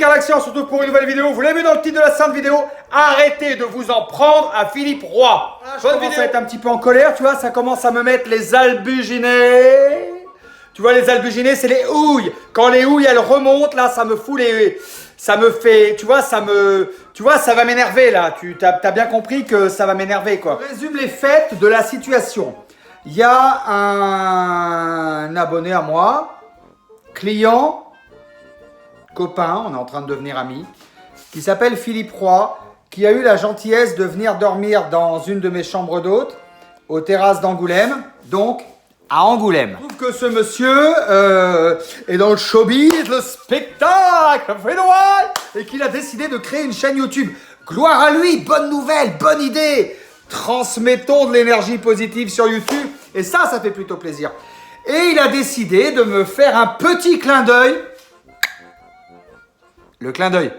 Carlaxian, surtout pour une nouvelle vidéo. Vous l'avez vu dans le titre de la sainte vidéo. Arrêtez de vous en prendre à Philippe Roy. Je commence à être un petit peu en colère, tu vois, ça commence à me mettre les albuginés. Tu vois, les albuginés, c'est les houilles. Quand les houilles, elles remontent, là, ça me fout les... Ça me fait... Tu vois, ça va m'énerver, là. T'as bien compris que ça va m'énerver, quoi. Je résume les faits de la situation. Il y a un abonné à moi, client, copain, on est en train de devenir amis, qui s'appelle Philippe Roy, qui a eu la gentillesse de venir dormir dans une de mes chambres d'hôtes, aux terrasses d'Angoulême, donc à Angoulême. Je trouve que ce monsieur est dans le showbiz, le spectacle, et qu'il a décidé de créer une chaîne YouTube. Gloire à lui, bonne nouvelle, bonne idée. Transmettons de l'énergie positive sur YouTube, et ça fait plutôt plaisir. Et il a décidé de me faire un petit clin d'œil. Le clin d'œil.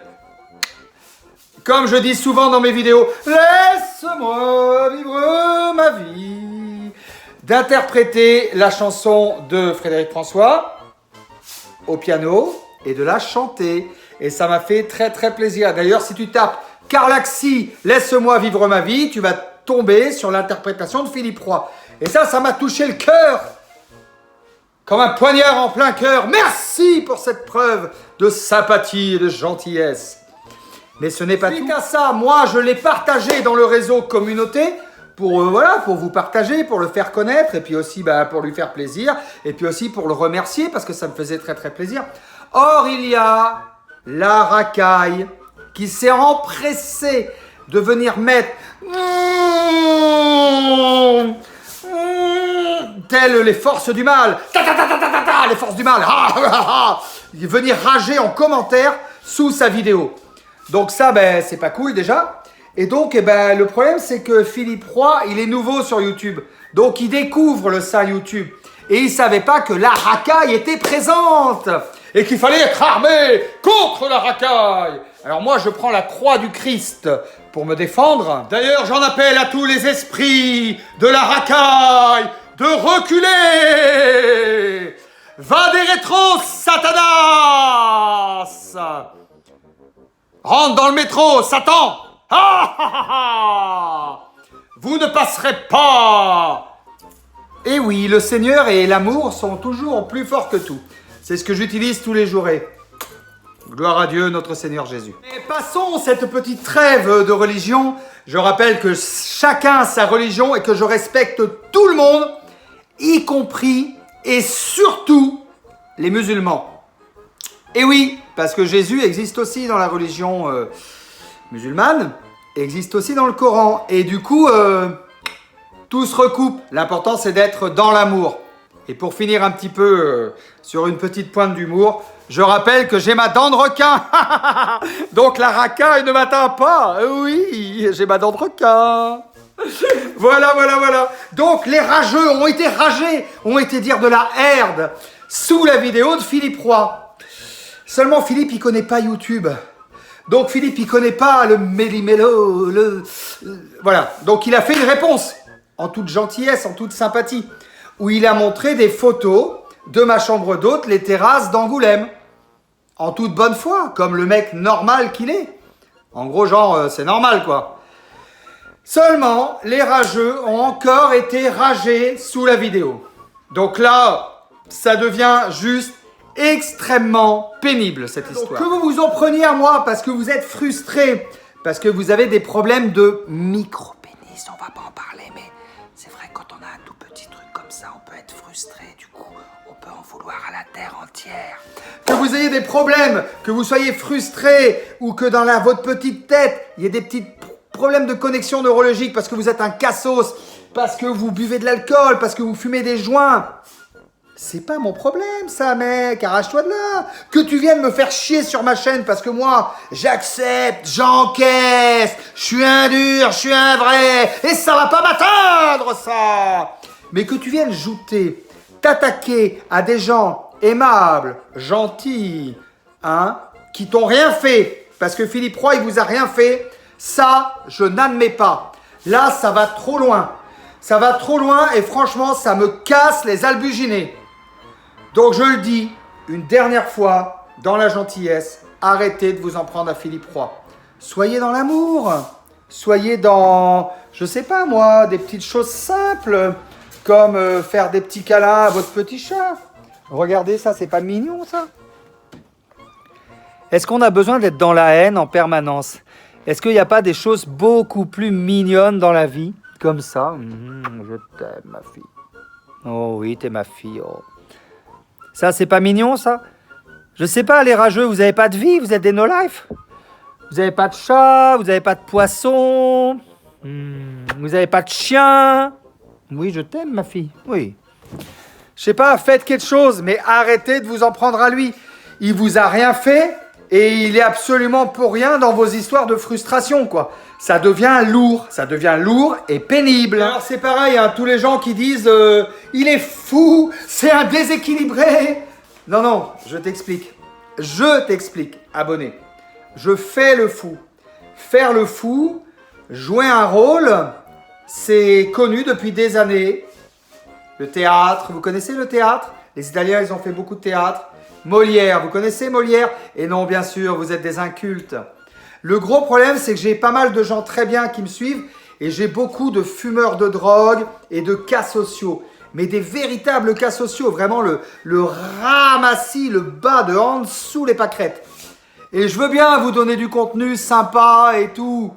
Comme je dis souvent dans mes vidéos, laisse-moi vivre ma vie. D'interpréter la chanson de Frédéric François au piano et de la chanter. Et ça m'a fait très très plaisir. D'ailleurs, si tu tapes Carlaxi, laisse-moi vivre ma vie, tu vas tomber sur l'interprétation de Philippe Roy. Et ça m'a touché le cœur. Comme un poignard en plein cœur. Merci pour cette preuve de sympathie et de gentillesse. Mais ce n'est pas tout. Suite à ça, moi, je l'ai partagé dans le réseau communauté pour vous partager, pour le faire connaître, et puis aussi pour lui faire plaisir, et puis aussi pour le remercier, parce que ça me faisait très très plaisir. Or, il y a la racaille qui s'est empressée de venir mettre telles les forces du mal, les forces du mal, venir rager en commentaire sous sa vidéo. Donc ça, c'est pas cool déjà. Et donc, le problème, c'est que Philippe Roy, il est nouveau sur YouTube. Donc, il découvre le saint YouTube. Et il savait pas que la racaille était présente. Et qu'il fallait être armé contre la racaille. Alors moi, je prends la croix du Christ pour me défendre. D'ailleurs, j'en appelle à tous les esprits de la racaille de reculer. Va des rétros, Satanas. Rentre dans le métro, Satan. Vous ne passerez pas. Et oui, le Seigneur et l'amour sont toujours plus forts que tout. C'est ce que j'utilise tous les jours. Et gloire à Dieu, notre Seigneur Jésus. Mais passons cette petite trêve de religion. Je rappelle que chacun a sa religion et que je respecte tout le monde, y compris et surtout les musulmans. Et oui, parce que Jésus existe aussi dans la religion musulmane, existe aussi dans le Coran. Et du coup, tout se recoupe. L'important, c'est d'être dans l'amour. Et pour finir un petit peu sur une petite pointe d'humour, je rappelle que j'ai ma dent de requin. Donc la racaille ne m'atteint pas. Oui, j'ai ma dent de requin. Voilà. Donc les rageux ont été ragés, ont été dire de la herde sous la vidéo de Philippe Roy. Seulement Philippe, il connaît pas YouTube. Donc Philippe, il connaît pas le méli-mélo, voilà. Donc il a fait une réponse en toute gentillesse, en toute sympathie, où il a montré des photos de ma chambre d'hôte, les terrasses d'Angoulême. En toute bonne foi, comme le mec normal qu'il est. En gros, genre, c'est normal, quoi. Seulement, les rageux ont encore été ragés sous la vidéo. Donc là, ça devient juste extrêmement pénible, cette histoire. Donc, que vous vous en preniez à moi parce que vous êtes frustré, parce que vous avez des problèmes de micro-pénis, on va pas en parler, mais c'est vrai que quand on a un tout petit truc comme ça, on peut être frustré, du coup, on peut en vouloir à la terre entière. Que vous ayez des problèmes, que vous soyez frustré, ou que dans votre petite tête, il y ait des petits problèmes de connexion neurologique parce que vous êtes un cassos, parce que vous buvez de l'alcool, parce que vous fumez des joints. C'est pas mon problème, ça, mec, arrache-toi de là. Que tu viennes me faire chier sur ma chaîne parce que moi, j'accepte, j'encaisse, je suis un dur, je suis un vrai, et ça va pas m'atteindre, ça. Mais que tu viennes jouter, t'attaquer à des gens aimables, gentils, hein, qui t'ont rien fait, parce que Philippe Roy, il vous a rien fait, ça, je n'admets pas. Là, ça va trop loin. Ça va trop loin et franchement, ça me casse les albuginés. Donc je le dis une dernière fois, dans la gentillesse, arrêtez de vous en prendre à Philippe Roy. Soyez dans l'amour. Soyez dans, je sais pas moi, des petites choses simples, comme faire des petits câlins à votre petit chat. Regardez ça, c'est pas mignon ça? Est-ce qu'on a besoin d'être dans la haine en permanence? Est-ce qu'il n'y a pas des choses beaucoup plus mignonnes dans la vie? Comme ça, je t'aime ma fille. Oh oui, t'es ma fille. Oh. Ça, c'est pas mignon ça? Je sais pas, les rageux, vous avez pas de vie, vous êtes des no-life? Vous n'avez pas de chat, vous n'avez pas de poisson, vous n'avez pas de chien. Oui, je t'aime, ma fille, oui. Je sais pas, faites quelque chose, mais arrêtez de vous en prendre à lui. Il vous a rien fait et il est absolument pour rien dans vos histoires de frustration, quoi. Ça devient lourd et pénible. Alors c'est pareil, hein, tous les gens qui disent il est fou, c'est un déséquilibré. Non, je t'explique, abonné. Je fais le fou. Faire le fou, jouer un rôle, c'est connu depuis des années. Le théâtre, vous connaissez le théâtre? Les Italiens, ils ont fait beaucoup de théâtre. Molière, vous connaissez Molière? Et non, bien sûr, vous êtes des incultes. Le gros problème, c'est que j'ai pas mal de gens très bien qui me suivent et j'ai beaucoup de fumeurs de drogue et de cas sociaux. Mais des véritables cas sociaux, vraiment le ramassis, le bas de en dessous les pâquerettes. Et je veux bien vous donner du contenu sympa et tout.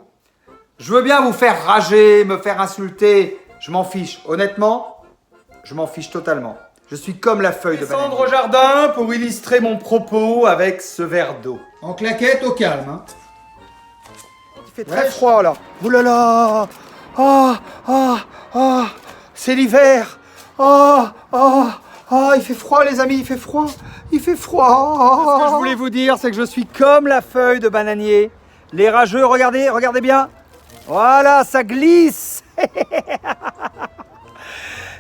Je veux bien vous faire rager, me faire insulter. Je m'en fiche. Honnêtement, je m'en fiche totalement. Je suis comme la feuille de banane. Descendre au jardin pour illustrer mon propos avec ce verre d'eau. En claquette, au calme. Hein. Il fait très froid là. Ouh là là. C'est l'hiver. Il fait froid les amis, il fait froid. Ce que je voulais vous dire, c'est que je suis comme la feuille de bananier. Les rageux, regardez bien. Voilà, ça glisse.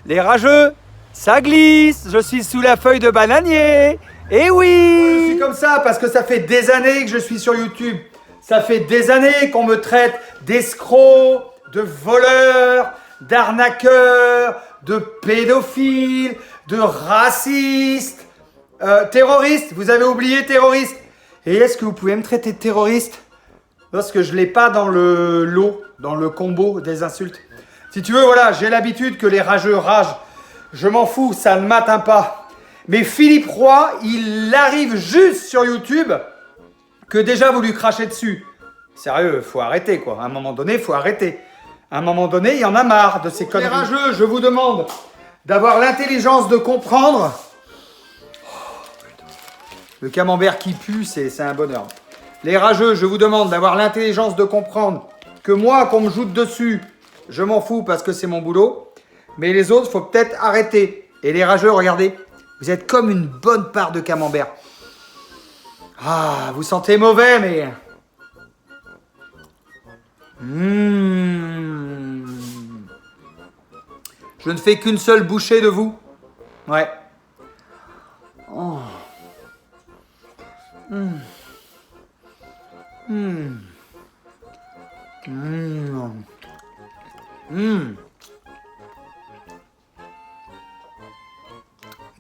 Les rageux, ça glisse. Je suis sous la feuille de bananier. Eh oui. Je suis comme ça parce que ça fait des années que je suis sur YouTube. Ça fait des années qu'on me traite d'escroc, de voleur, d'arnaqueur, de pédophile, de raciste. Terroriste, vous avez oublié terroriste. Et est-ce que vous pouvez me traiter de terroriste lorsque je ne l'ai pas dans le lot, dans le combo des insultes? Si tu veux, voilà, j'ai l'habitude que les rageux ragent. Je m'en fous, ça ne m'atteint pas. Mais Philippe Roy, il arrive juste sur YouTube que déjà vous lui crachez dessus. Sérieux, faut arrêter quoi. À un moment donné, faut arrêter. À un moment donné, il y en a marre de ces conneries. Les rageux, je vous demande d'avoir l'intelligence de comprendre. Le camembert qui pue, c'est un bonheur. Les rageux, je vous demande d'avoir l'intelligence de comprendre que moi, qu'on me joute dessus, je m'en fous parce que c'est mon boulot. Mais les autres, faut peut-être arrêter. Et les rageux, regardez, vous êtes comme une bonne part de camembert. Ah, vous sentez mauvais, mais... Je ne fais qu'une seule bouchée de vous. Ouais. Oh.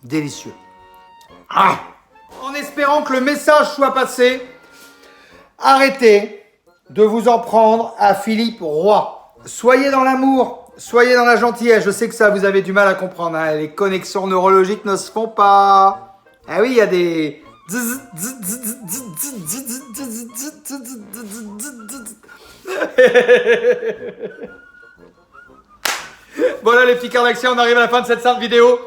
Délicieux. Ah. En espérant que le message soit passé, arrêtez de vous en prendre à Philippe Roy. Soyez dans l'amour, soyez dans la gentillesse. Je sais que ça, vous avez du mal à comprendre. Hein. Les connexions neurologiques ne se font pas. Ah oui, il y a des... Voilà les petits Cardaxiens, on arrive à la fin de cette sainte vidéo.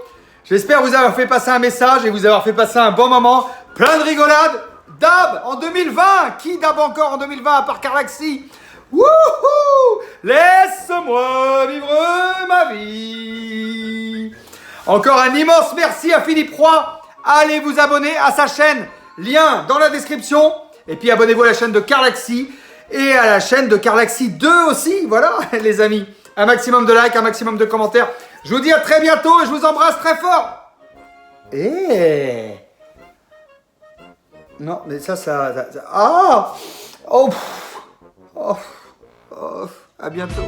J'espère vous avoir fait passer un message et vous avoir fait passer un bon moment. Plein de rigolades. Dab en 2020. Qui dab encore en 2020 à part Cardaxi? Wouhou! Laisse-moi vivre ma vie. Encore un immense merci à Philippe Roy. Allez vous abonner à sa chaîne. Lien dans la description. Et puis abonnez-vous à la chaîne de Cardaxi. Et à la chaîne de Cardaxi 2 aussi. Voilà les amis. Un maximum de likes, un maximum de commentaires. Je vous dis à très bientôt et je vous embrasse très fort. Non, mais ça... Ah! Oh! À bientôt.